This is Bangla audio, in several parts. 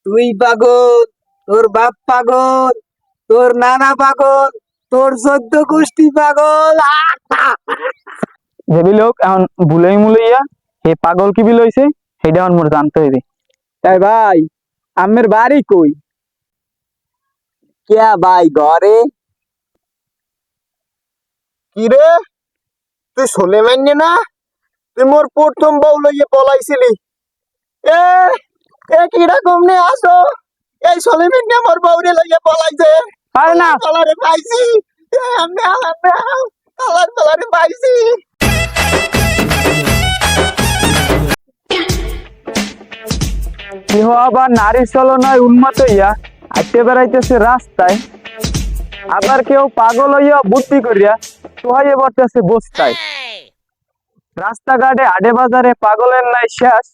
তুই পাগল, তোর বাপ পাগল, তোর নানা পাগল, তোর 14 গোষ্ঠী পাগল। যেবি লোক এখন ভুলেই মুলইয়া হে পাগল কি বিল হইছে সেটা আমার মোর জানতে হইবে। তাই ভাই আমের বাড়ি কই? কে ভাই ঘরে? কি রে, তুই সোলেমান্য না? তুই মোর প্রথম বউ লইয়ে পলাইছিলি। এ এ কিরকম নে আসো? এই সোলেমান্য মোর বউরে লইয়ে পলাইছে। আরে না, কলারে পাইছি। আমি কলারে পাইছি। কেহ আবার নারী চলনায় উন্মত হইয়া হাঁটতে বেড়াইতেছে রাস্তায়, আবার কেউ পাগল হইয়া বুদ্ধি করিয়া সোহাইয়ে বসতেছে বস্তায়। রাস্তাঘাটে আডে বাজারে পাগলের নাই শেষ,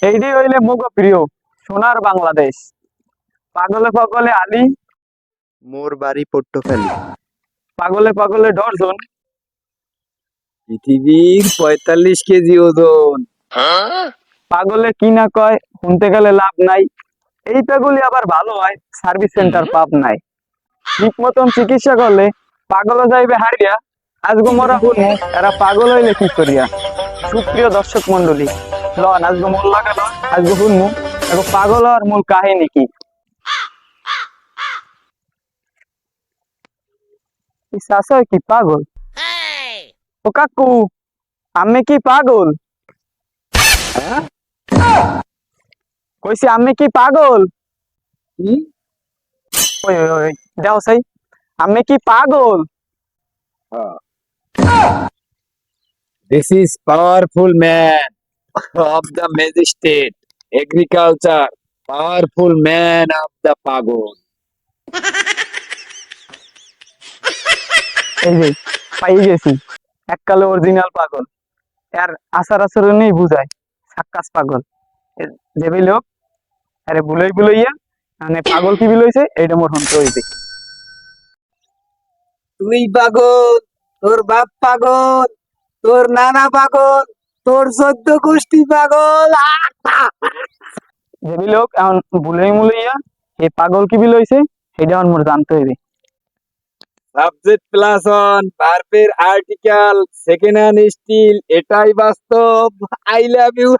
এইটি হইলে মুগ প্রিয় সোনার বাংলাদেশ। পাগলে পাগলে আলি, মোর বাড়ি পট্টখালি। পাগলে পাগলে ডরজন, পৃথিবীর 45 কেজি ওজন। পাগলে কি না কয় শুনতে গেলে লাভ নাই। এই পাগলি আবার ভালো হয়, সার্ভিস সেন্টার পাপ নাই। ঠিক মতন চিকিৎসা করলে পাগল যাইবে হারিয়া। আজগো মরা শুনু এরা পাগল হইলে কি করিয়া। সুপ্রিয় দর্শক মন্ডলী, লন আজগো মূল লাগালো, আজগো শুনু এখন পাগল আর মূল কাহিনী কি। চাষা কি পাগল? ও কাকু, আমি কি পাগল? কইছি আমি কি পাগল? ওই ওই ওই দেও সাই, আমি কি পাগল? This is powerful man of the magistrate, agriculture, powerful man of the pagon. এই যে পাই গেছি এককালে অরিজিনাল পাগল। এর আচার আচরণেই বুঝায় সাক্কাস পাগল। যে লোক আরে বুলই বুলইয়া মানে পাগল কি বিলইছে এইটা মোর হন্তে হইবে। তুই পাগল, তোর বাপ পাগল, তোর নানা পাগল, তোর 14 গোষ্ঠী পাগল। যে লোক এখন বুলই মুলইয়া এই পাগল কি বিলইছে সেইটা আমার মোর জানতে হইবে। সাবজেক্ট প্লাস অন, ভার্বের আর্টিকেল, সেকেন্ড হ্যান্ড স্টিল, এটাই বাস্তব। I love you.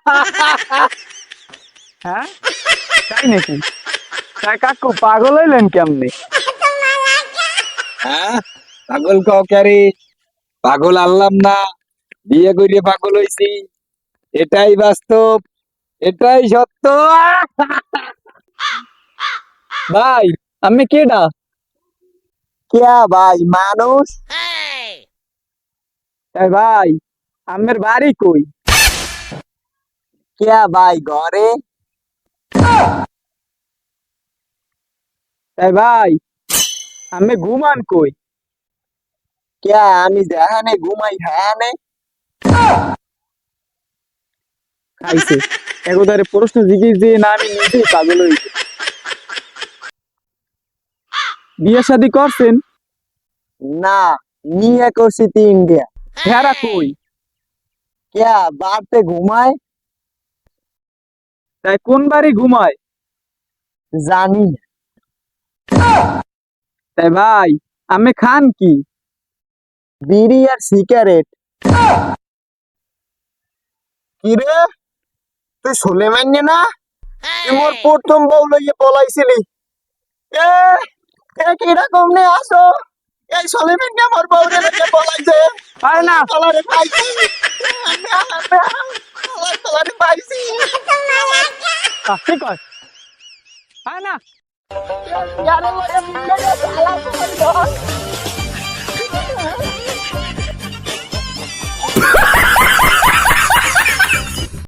হ্যাঁ তাই নাকি? তাই কাকু পাগল হইলেন কেমনে? হ্যাঁ, পাগল কাউকারি পাগল আনলাম না, বিয়ে করিয়ে পাগল হইছি। এটাই বাস্তব, এটাই সত্য। ভাই আমি কেডা? কিয়া ভাই মানুষ? তাই ভাই আমের বাড়ি কই? কিয়া ভাই ঘরে? তাই ভাই আমি ঘুমান কই? কিয়া আমি যেখানে ঘুমাই হ্যাঁ। খাইছে একদারে প্রশ্ন জিজ্ঞেস দিয়ে না আমি নিজেই পাগল হইছে। বিয়ে শাদী করছেন? না, নিয়ে করছি 3 টা। হেরা কই? কিয়া বাড়তে ঘুমায়? তাই কোন বাড়ি ঘুমায়? জানি না। তাই ভাই আমি খান কি? বিড়ি আর সিগারেট। কি রে, তুই সোলেমান্য না? তুই মোর প্রথম বউ লইয়ে পলাইছিলি। এ এ কিরকম নে আসো? এই সোলেমান্য মোর বউরে লইয়ে পলাইছে। আরে না, কলারে পাইছি। কলারে পাইছি। ঠিক আছে। আরে না ইয়ারে লইয়ে